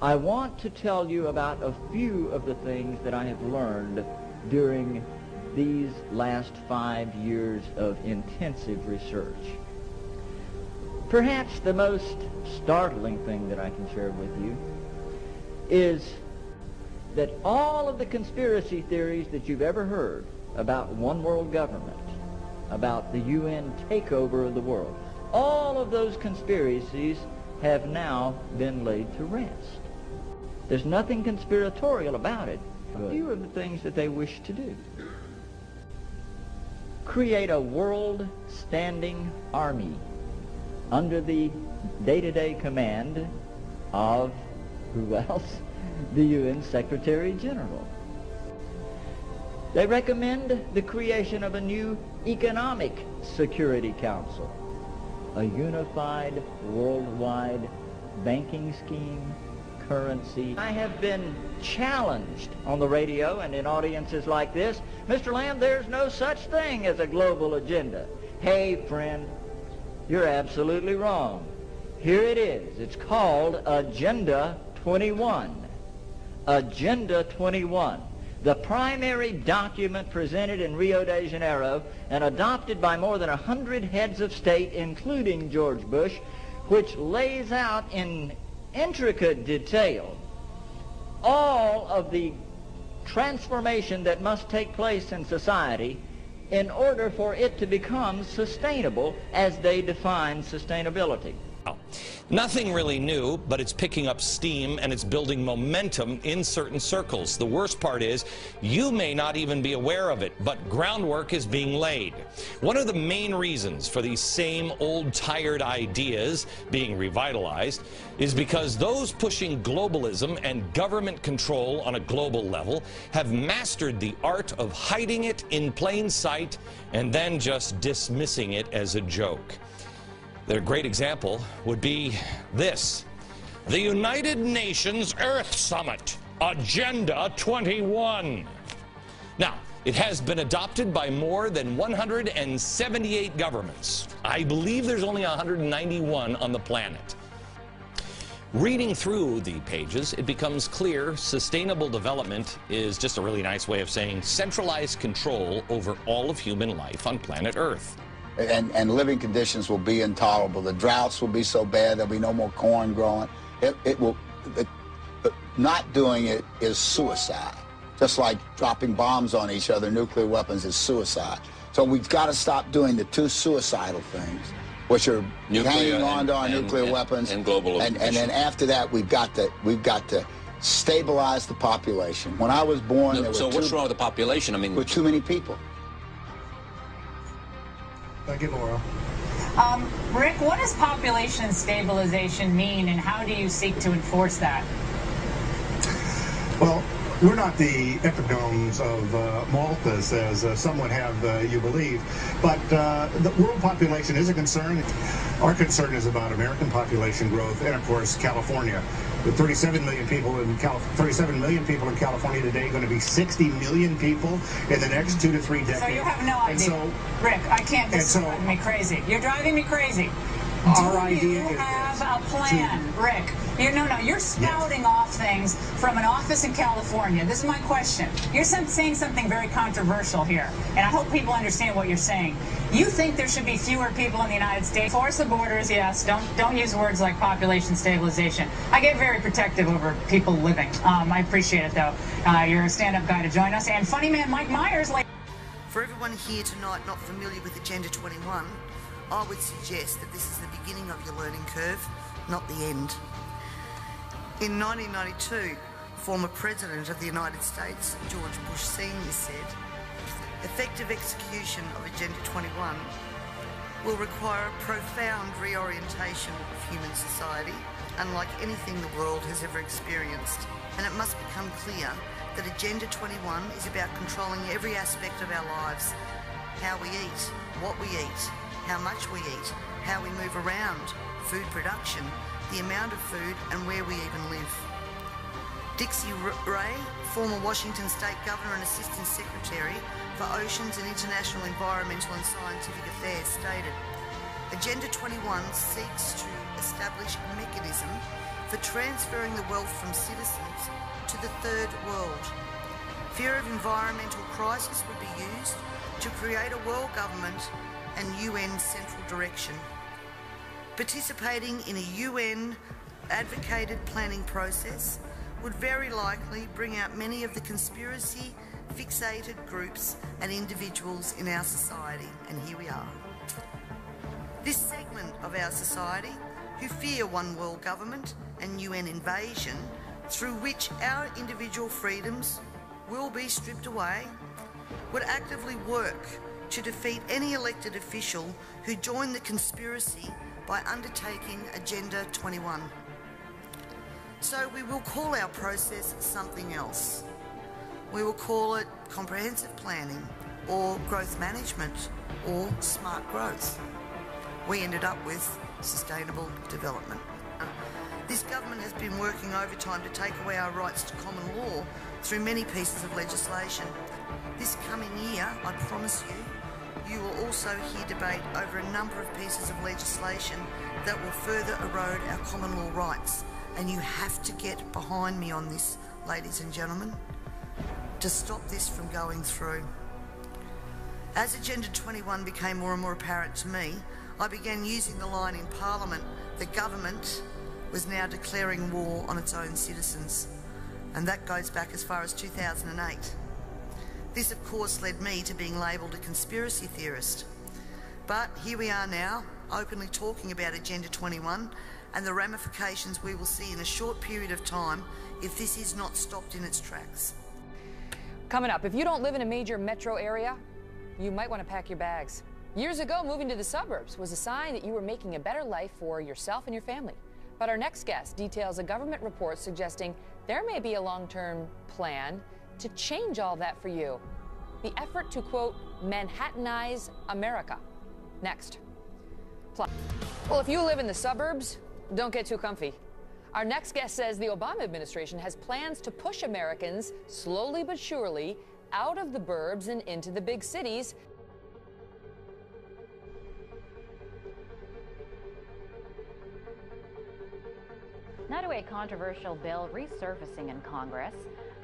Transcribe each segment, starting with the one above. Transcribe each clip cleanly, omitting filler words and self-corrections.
I want to tell you about a few of the things that I have learned during these last 5 years of intensive research. Perhaps the most startling thing that I can share with you is that all of the conspiracy theories that you've ever heard about one world government, about the UN takeover of the world, all of those conspiracies have now been laid to rest. There's nothing conspiratorial about it. A few of the things that they wish to do. Create a world-standing army under the day-to-day command of, who else? The UN Secretary General. They recommend the creation of a new economic security council, a unified worldwide banking scheme, currency. I have been challenged on the radio and in audiences like this, Mr. Lamb, there's no such thing as a global agenda. Hey, friend, you're absolutely wrong. Here it is. It's called Agenda 21. Agenda 21. The primary document presented in Rio de Janeiro and adopted by more than 100 heads of state, including George Bush, which lays out in intricate detail all of the transformation that must take place in society in order for it to become sustainable as they define sustainability. Nothing really new, but it's picking up steam and it's building momentum in certain circles. The worst part is you may not even be aware of it, but groundwork is being laid. One of the main reasons for these same old tired ideas being revitalized is because those pushing globalism and government control on a global level have mastered the art of hiding it in plain sight and then just dismissing it as a joke. Their great example would be this: the United Nations Earth Summit, Agenda 21. Now, it has been adopted by more than 178 governments. I believe there's only 191 on the planet. Reading through the pages, it becomes clear sustainable development is just a really nice way of saying centralized control over all of human life on planet Earth. And living conditions will be intolerable. The droughts will be so bad there'll be no more corn growing. Not doing it is suicide. Just like dropping bombs on each other, nuclear weapons is suicide. So we've got to stop doing the two suicidal things, which are hanging on to our nuclear weapons and global. And then after that, we've got to stabilize the population. When I was born, there were what's wrong with the population? I mean, with too many people. Thank you, Laura. Rick, what does population stabilization mean, and how do you seek to enforce that? Well, we're not the epigones of Malthus, as some would have you believe, but the world population is a concern. Our concern is about American population growth and, of course, California. With 37 million people in California today, going to be 60 million people in the next 2 to 3 decades. So you have no idea. So, Rick, I can't. This is driving me crazy. You're driving me crazy. Our idea Do you have a plan, Rick? You're spouting off things from an office in California. This is my question. You're saying something very controversial here, and I hope people understand what you're saying. You think there should be fewer people in the United States? Force the borders, yes. Don't use words like population stabilization. I get very protective over people living. I appreciate it, though. You're a stand-up guy to join us. And funny man Mike Myers. For everyone here tonight not familiar with Agenda 21, I would suggest that this is the beginning of your learning curve, not the end. In 1992, former President of the United States, George Bush Sr. said, effective execution of Agenda 21 will require a profound reorientation of human society, unlike anything the world has ever experienced. And it must become clear that Agenda 21 is about controlling every aspect of our lives: how we eat, what we eat, how much we eat, how we move around, food production, the amount of food, and where we even live. Dixie Ray, former Washington State Governor and Assistant Secretary for Oceans and International Environmental and Scientific Affairs, stated, Agenda 21 seeks to establish a mechanism for transferring the wealth from citizens to the third world. Fear of environmental crisis would be used to create a world government and UN central direction. Participating in a UN advocated planning process would very likely bring out many of the conspiracy fixated groups and individuals in our society, and here we are. This segment of our society, who fear one world government and UN invasion, through which our individual freedoms will be stripped away, would actively work to defeat any elected official who joined the conspiracy by undertaking Agenda 21. So we will call our process something else. We will call it comprehensive planning, or growth management, or smart growth. We ended up with sustainable development. This government has been working overtime to take away our rights to common law through many pieces of legislation. This coming year, I promise you, you will also hear debate over a number of pieces of legislation that will further erode our common law rights. And you have to get behind me on this, ladies and gentlemen, to stop this from going through. As Agenda 21 became more and more apparent to me, I began using the line in Parliament that government was now declaring war on its own citizens. And that goes back as far as 2008. This, of course, led me to being labelled a conspiracy theorist. But here we are now, openly talking about Agenda 21 and the ramifications we will see in a short period of time if this is not stopped in its tracks. Coming up, if you don't live in a major metro area, you might want to pack your bags. Years ago, moving to the suburbs was a sign that you were making a better life for yourself and your family. But our next guest details a government report suggesting there may be a long-term plan to change all that for you. The effort to, quote, Manhattanize America. Next. Well, if you live in the suburbs, don't get too comfy. Our next guest says the Obama administration has plans to push Americans slowly but surely out of the burbs and into the big cities. Now to a controversial bill resurfacing in Congress.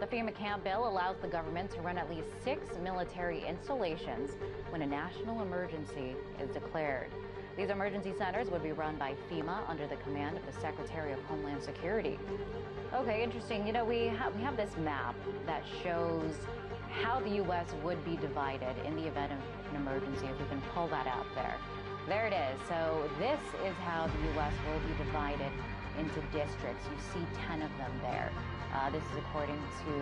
The FEMA camp bill allows the government to run at least 6 military installations when a national emergency is declared. These emergency centers would be run by FEMA under the command of the Secretary of Homeland Security. Okay, interesting. You know, we have this map that shows how the U.S. would be divided in the event of an emergency, if we can pull that out there. There it is. So this is how the U.S. will be divided into districts. You see 10 of them there. This is according to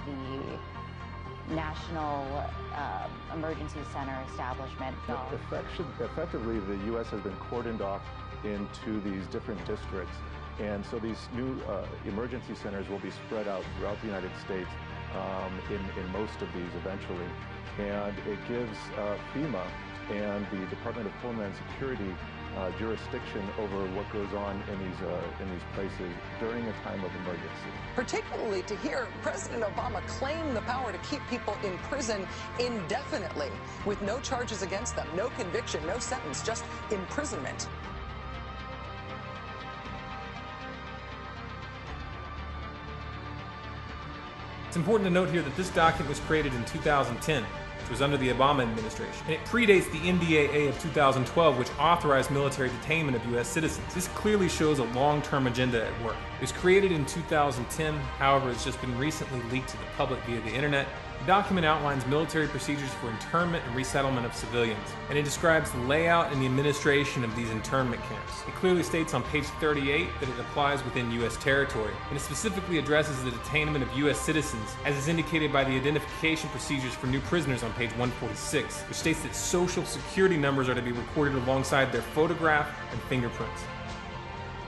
the National Emergency Center establishment. Effectively, the U.S. has been cordoned off into these different districts, and so these new emergency centers will be spread out throughout the United States in most of these eventually, and it gives FEMA and the Department of Homeland Security jurisdiction over what goes on in these places during a time of emergency. Particularly to hear President Obama claim the power to keep people in prison indefinitely with no charges against them, no conviction, no sentence, just imprisonment. It's important to note here that this document was created in 2010. Which was under the Obama administration. And it predates the NDAA of 2012, which authorized military detainment of U.S. citizens. This clearly shows a long-term agenda at work. It was created in 2010, however, it's just been recently leaked to the public via the internet. The document outlines military procedures for internment and resettlement of civilians, and it describes the layout and the administration of these internment camps. It clearly states on page 38 that it applies within U.S. territory, and it specifically addresses the detainment of U.S. citizens, as is indicated by the identification procedures for new prisoners on page 146, which states that social security numbers are to be recorded alongside their photograph and fingerprints.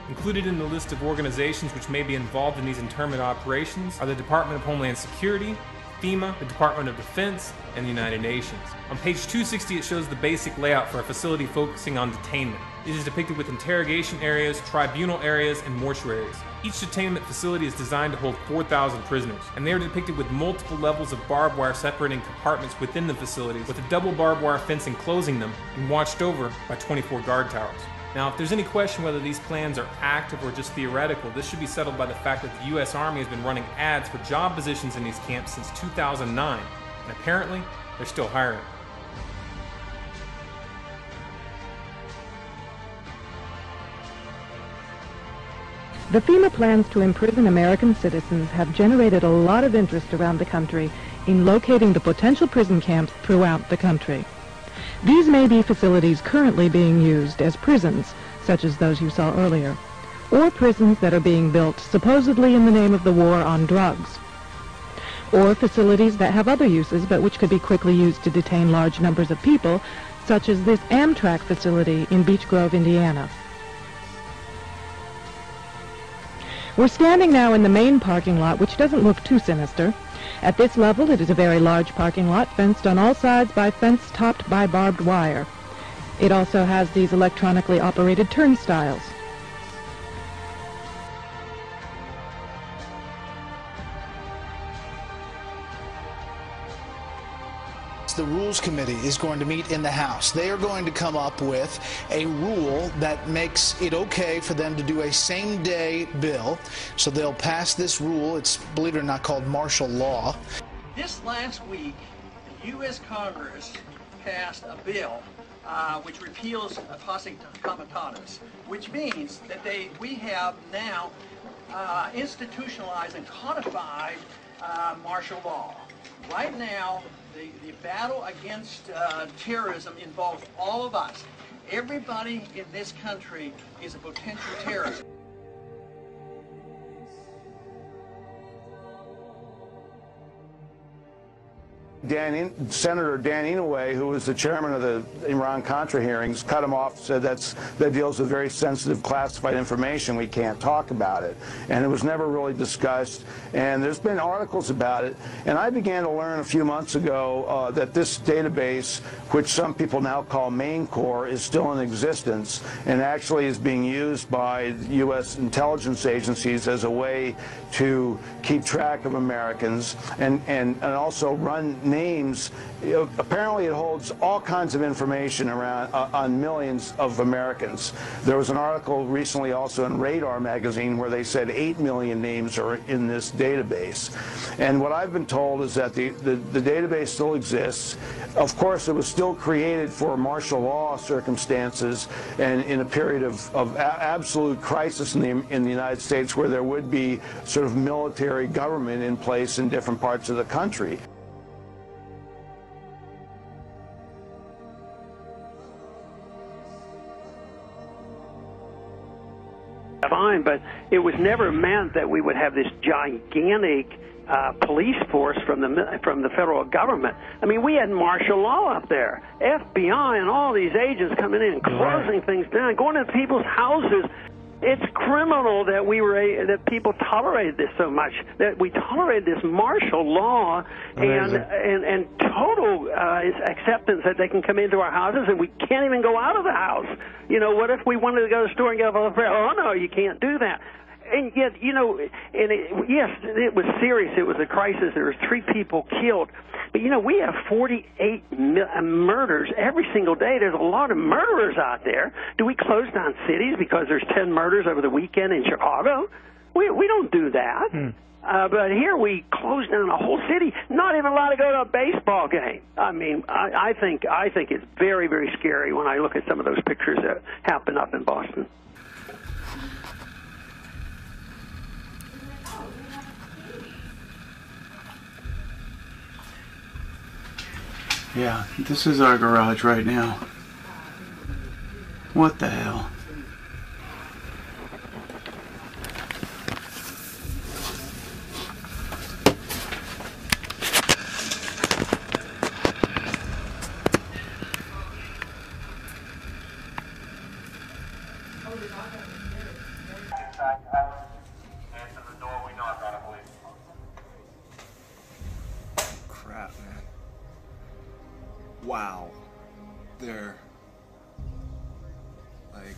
Included in the list of organizations which may be involved in these internment operations are the Department of Homeland Security, FEMA, the Department of Defense, and the United Nations. On page 260, it shows the basic layout for a facility focusing on detainment. It is depicted with interrogation areas, tribunal areas, and mortuaries. Each detainment facility is designed to hold 4,000 prisoners, and they are depicted with multiple levels of barbed wire separating compartments within the facilities, with a double barbed wire fence enclosing them, and watched over by 24 guard towers. Now, if there's any question whether these plans are active or just theoretical, this should be settled by the fact that the U.S. Army has been running ads for job positions in these camps since 2009, and apparently, they're still hiring. The FEMA plans to imprison American citizens have generated a lot of interest around the country in locating the potential prison camps throughout the country. These may be facilities currently being used as prisons, such as those you saw earlier, or prisons that are being built supposedly in the name of the war on drugs, or facilities that have other uses but which could be quickly used to detain large numbers of people, such as this Amtrak facility in Beech Grove, Indiana. We're standing now in the main parking lot, which doesn't look too sinister. At this level, it is a very large parking lot, fenced on all sides by fence topped by barbed wire. It also has these electronically operated turnstiles. The Rules Committee is going to meet in the House. They are going to come up with a rule that makes it okay for them to do a same-day bill. So they'll pass this rule. It's, believe it or not, called martial law. This last week, the U.S. Congress passed a bill which repeals posse comitatus, which means that we have now institutionalized and codified martial law. Right now, the battle against terrorism involves all of us. Everybody in this country is a potential terrorist. Senator Dan Inouye, who was the chairman of the Iran-Contra hearings, cut him off, said that deals with very sensitive classified information. We can't talk about it. And it was never really discussed. And there's been articles about it. And I began to learn a few months ago that this database, which some people now call Main Core, is still in existence and actually is being used by U.S. intelligence agencies as a way to keep track of Americans and also run names. Apparently it holds all kinds of information around on millions of Americans. There was an article recently also in Radar magazine where they said 8 million names are in this database. And what I've been told is that the database still exists. Of course, it was still created for martial law circumstances and in a period of absolute crisis in the United States, where there would be sort of military government in place in different parts of the country. Fine, but it was never meant that we would have this gigantic police force from the federal government. I mean, we had martial law up there, FBI and all these agents coming in and closing things down, going into people's houses. It's criminal that that people tolerated this so much, that we tolerated this martial law and total acceptance that they can come into our houses and we can't even go out of the house. You know, what if we wanted to go to the store and get a oh no, you can't do that. And yet, you know, yes, it was serious. It was a crisis. There were 3 people killed. But, you know, we have 48 murders every single day. There's a lot of murderers out there. Do we close down cities because there's 10 murders over the weekend in Chicago? We don't do that. But here we close down a whole city, not even allowed to go to a baseball game. I mean, I think it's very, very scary when I look at some of those pictures that happen up in Boston. Yeah, this is our garage right now. What the hell? there, like,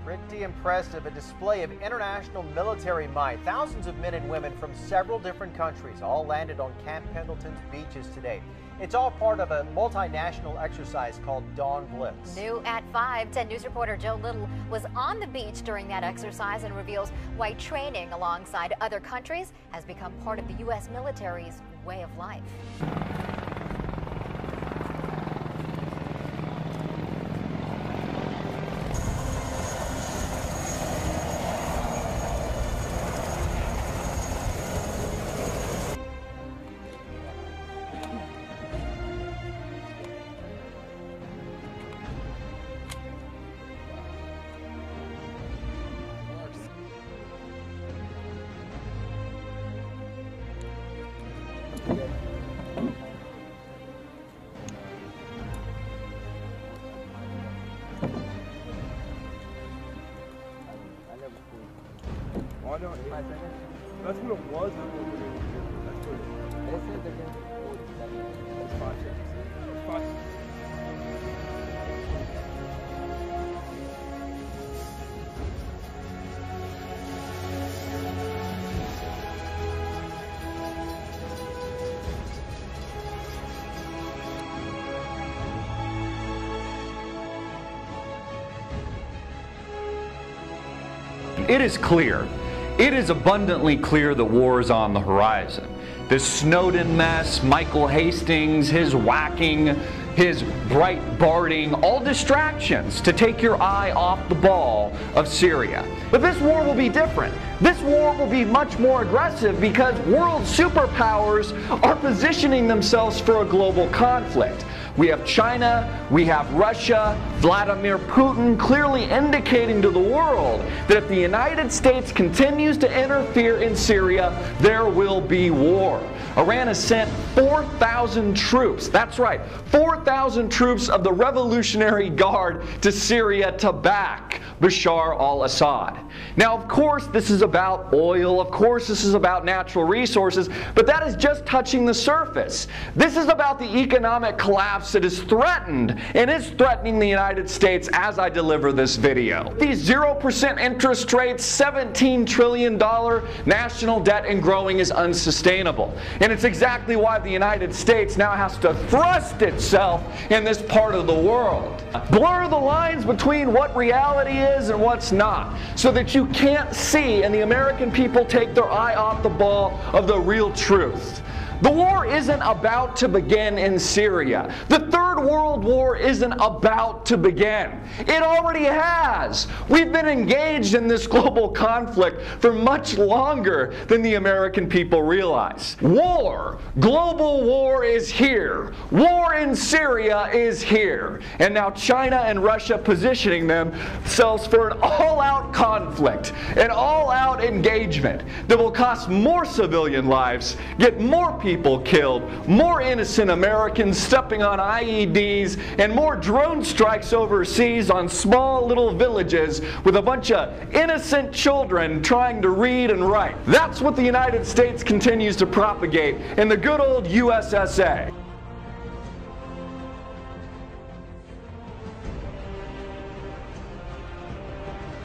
Pretty impressive, a display of international military might. Thousands of men and women from several different countries all landed on Camp Pendleton's beaches today. It's all part of a multinational exercise called Dawn Blitz. New at 5, 10 News reporter Joe Little was on the beach during that exercise and reveals why training alongside other countries has become part of the U.S. military's way of life. That's what it was. That's what it is. It is clear. It is abundantly clear that war is on the horizon. This Snowden mess, Michael Hastings, his whacking, his Breitbarting, all distractions to take your eye off the ball of Syria. But this war will be different. This war will be much more aggressive because world superpowers are positioning themselves for a global conflict. We have China, we have Russia, Vladimir Putin clearly indicating to the world that if the United States continues to interfere in Syria, there will be war. Iran has sent 4,000 troops, that's right, 4,000 troops of the Revolutionary Guard to Syria to back Bashar al-Assad. Now, of course, this is about oil, of course, this is about natural resources, but that is just touching the surface. This is about the economic collapse that is threatened and is threatening the United States as I deliver this video. These 0% interest rates, $17 trillion national debt and growing is unsustainable. And it's exactly why the United States now has to thrust itself in this part of the world. Blur the lines between what reality is and what's not, so that you can't see and the American people take their eye off the ball of the real truth. The war isn't about to begin in Syria. The Third World War isn't about to begin. It already has. We've been engaged in this global conflict for much longer than the American people realize. War, global war is here. War in Syria is here. And now China and Russia positioning themselves for an all-out conflict, an all-out engagement that will cost more civilian lives, get more people killed, more innocent Americans stepping on IEDs, and more drone strikes overseas on small little villages with a bunch of innocent children trying to read and write. That's what the United States continues to propagate in the good old USSA.